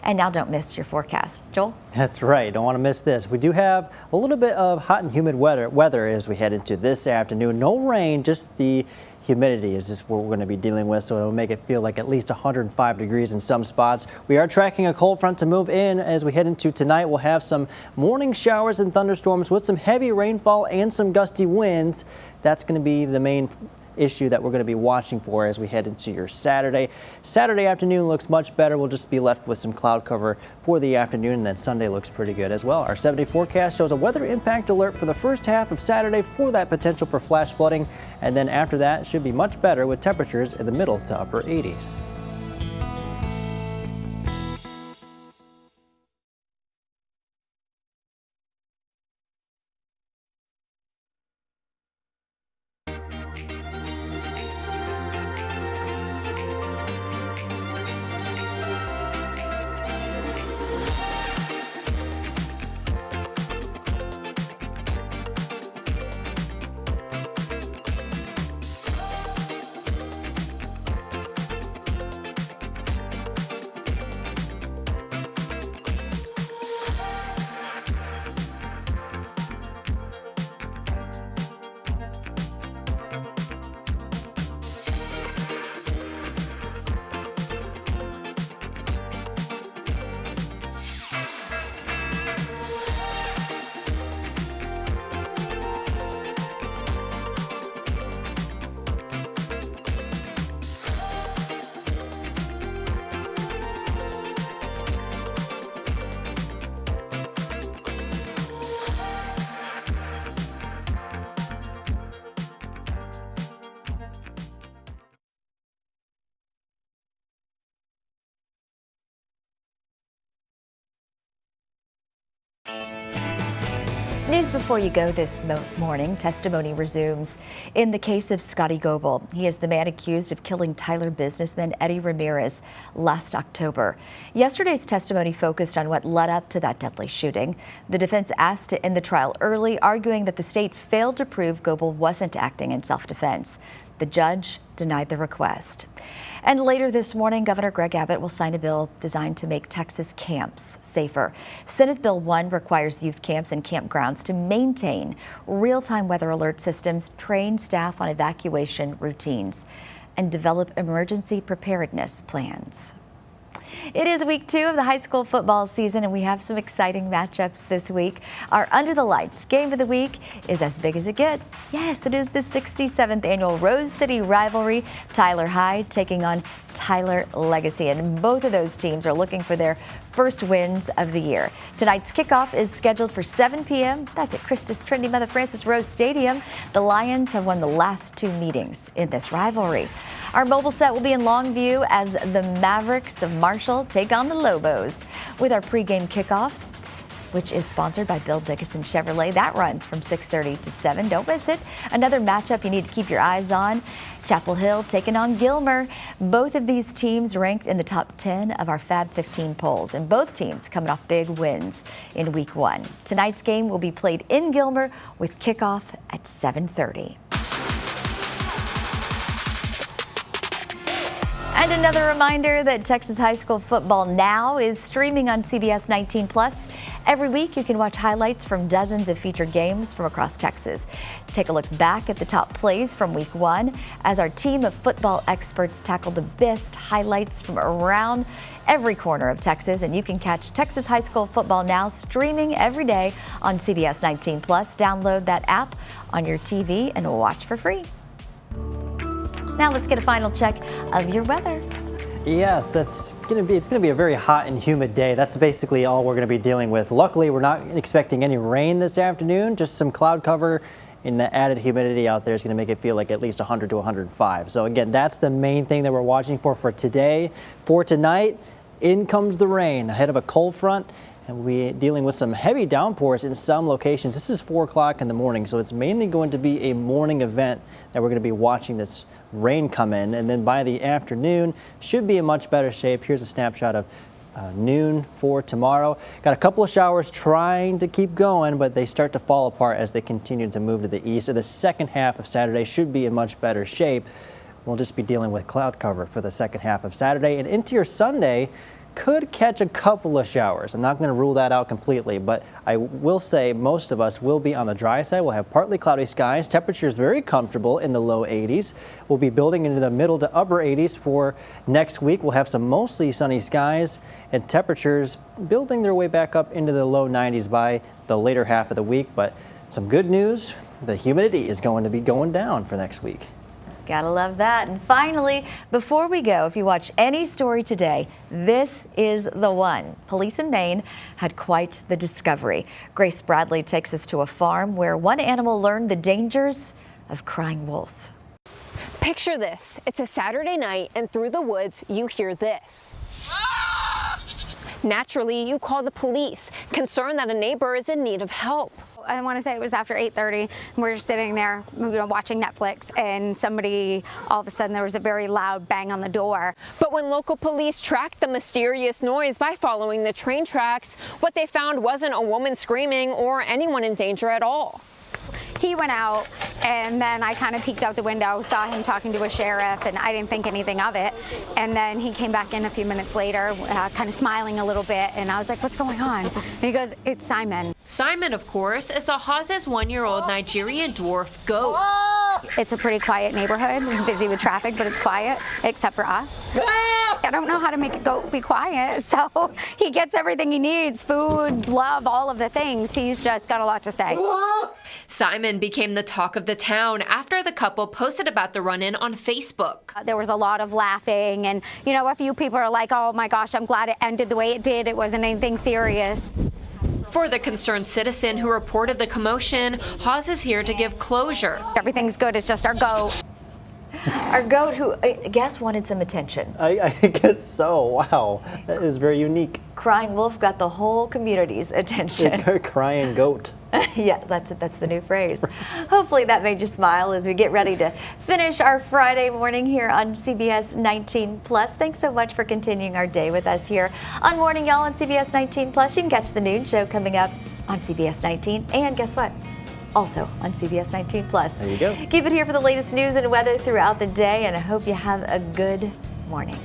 And now don't miss your forecast. Joel? That's right. Don't want to miss this. We do have a little bit of hot and humid weather as we head into this afternoon. No rain, just the humidity is just what we're going to be dealing with, so it'll make it feel like at least 105 degrees in some spots. We are tracking a cold front to move in as we head into tonight. We'll have some morning showers and thunderstorms with some heavy rainfall and some gusty winds. That's going to be the main issue that we're going to be watching for as we head into your Saturday. Saturday afternoon looks much better. We'll just be left with some cloud cover for the afternoon, and then Sunday looks pretty good as well. Our 7-day forecast shows a weather impact alert for the first half of Saturday for that potential for flash flooding, and then after that it should be much better with temperatures in the middle to upper 80s. News before you go this morning. Testimony resumes in the case of Scotty Goebel. He is the man accused of killing Tyler businessman Eddie Ramirez last October. Yesterday's testimony focused on what led up to that deadly shooting. The defense asked to end the trial early, arguing that the state failed to prove Goebel wasn't acting in self-defense. The judge denied the request. And later this morning, Governor Greg Abbott will sign a bill designed to make Texas camps safer. Senate Bill 1 requires youth camps and campgrounds to maintain real-time weather alert systems, train staff on evacuation routines, and develop emergency preparedness plans. It is week 2 of the high school football season, and we have some exciting matchups this week. Our Under the Lights game of the week is as big as it gets. Yes, it is the 67th annual Rose City rivalry. Tyler High taking on Tyler Legacy, and both of those teams are looking for their first wins of the year. Tonight's kickoff is scheduled for 7 p.m. That's at Christus Trinity Mother Frances Rose Stadium. The Lions have won the last 2 meetings in this rivalry. Our mobile set will be in Longview as the Mavericks of Marshall take on the Lobos. With our pregame kickoff, which is sponsored by Bill Dickinson Chevrolet. That runs from 6:30 to 7. Don't miss it. Another matchup you need to keep your eyes on. Chapel Hill taking on Gilmer. Both of these teams ranked in the top 10 of our Fab 15 polls, and both teams coming off big wins in week 1. Tonight's game will be played in Gilmer with kickoff at 7:30. And another reminder that Texas High School Football Now is streaming on CBS 19+. Every week, you can watch highlights from dozens of featured games from across Texas. Take a look back at the top plays from week 1 as our team of football experts tackle the best highlights from around every corner of Texas. And you can catch Texas High School Football Now streaming every day on CBS 19+. Download that app on your TV and watch for free. Now let's get a final check of your weather. Yes, it's going to be a very hot and humid day. That's basically all we're going to be dealing with. Luckily, we're not expecting any rain this afternoon, just some cloud cover, and the added humidity out there is going to make it feel like at least 100 to 105. So again, that's the main thing that we're watching for today. For tonight, in comes the rain ahead of a cold front, and we're dealing with some heavy downpours in some locations. This is 4 o'clock in the morning, so it's mainly going to be a morning event that we're going to be watching this rain come in. And then by the afternoon, should be in much better shape. Here's a snapshot of noon for tomorrow. Got a couple of showers trying to keep going, but they start to fall apart as they continue to move to the east. So the second half of Saturday should be in much better shape. We'll just be dealing with cloud cover for the second half of Saturday, and into your Sunday. Could catch a couple of showers. I'm not going to rule that out completely, but I will say most of us will be on the dry side. We'll have partly cloudy skies. Temperatures very comfortable in the low 80s. We'll be building into the middle to upper 80s for next week. We'll have some mostly sunny skies and temperatures building their way back up into the low 90s by the later half of the week. But some good news, the humidity is going to be going down for next week. Gotta love that. And finally, before we go, if you watch any story today, this is the one. Police in Maine had quite the discovery. Grace Bradley takes us to a farm where one animal learned the dangers of crying wolf. Picture this. It's a Saturday night, and through the woods, you hear this. Naturally, you call the police, concerned that a neighbor is in need of help. I want to say it was after 8:30, and we're just sitting there, watching Netflix, and all of a sudden, there was a very loud bang on the door. But when local police tracked the mysterious noise by following the train tracks, what they found wasn't a woman screaming or anyone in danger at all. He went out, and then I kind of peeked out the window, saw him talking to a sheriff, and I didn't think anything of it. And then he came back in a few minutes later, kind of smiling a little bit, and I was like, what's going on? And he goes, it's Simon. Simon, of course, is the Haas's 1-year-old Nigerian dwarf goat. It's a pretty quiet neighborhood. It's busy with traffic, but it's quiet, except for us. I don't know how to make a goat be quiet, so he gets everything he needs, food, love, all of the things. He's just got a lot to say. Simon became the talk of the town after the couple posted about the run-in on Facebook. There was a lot of laughing, and a few people are like, oh my gosh, I'm glad it ended the way it did. It wasn't anything serious. For the concerned citizen who reported the commotion, Haas is here to give closure. Everything's good, it's just our goat. Our goat, who I guess wanted some attention. I guess so. Wow, that is very unique. Crying wolf got the whole community's attention. Crying goat. Yeah, that's the new phrase. Hopefully that made you smile as we get ready to finish our Friday morning here on CBS 19+. Thanks so much for continuing our day with us here on Morning Y'all on CBS 19+. You can catch the noon show coming up on CBS 19, and guess what? Also on CBS 19+. There you go. Keep it here for the latest news and weather throughout the day, and I hope you have a good morning.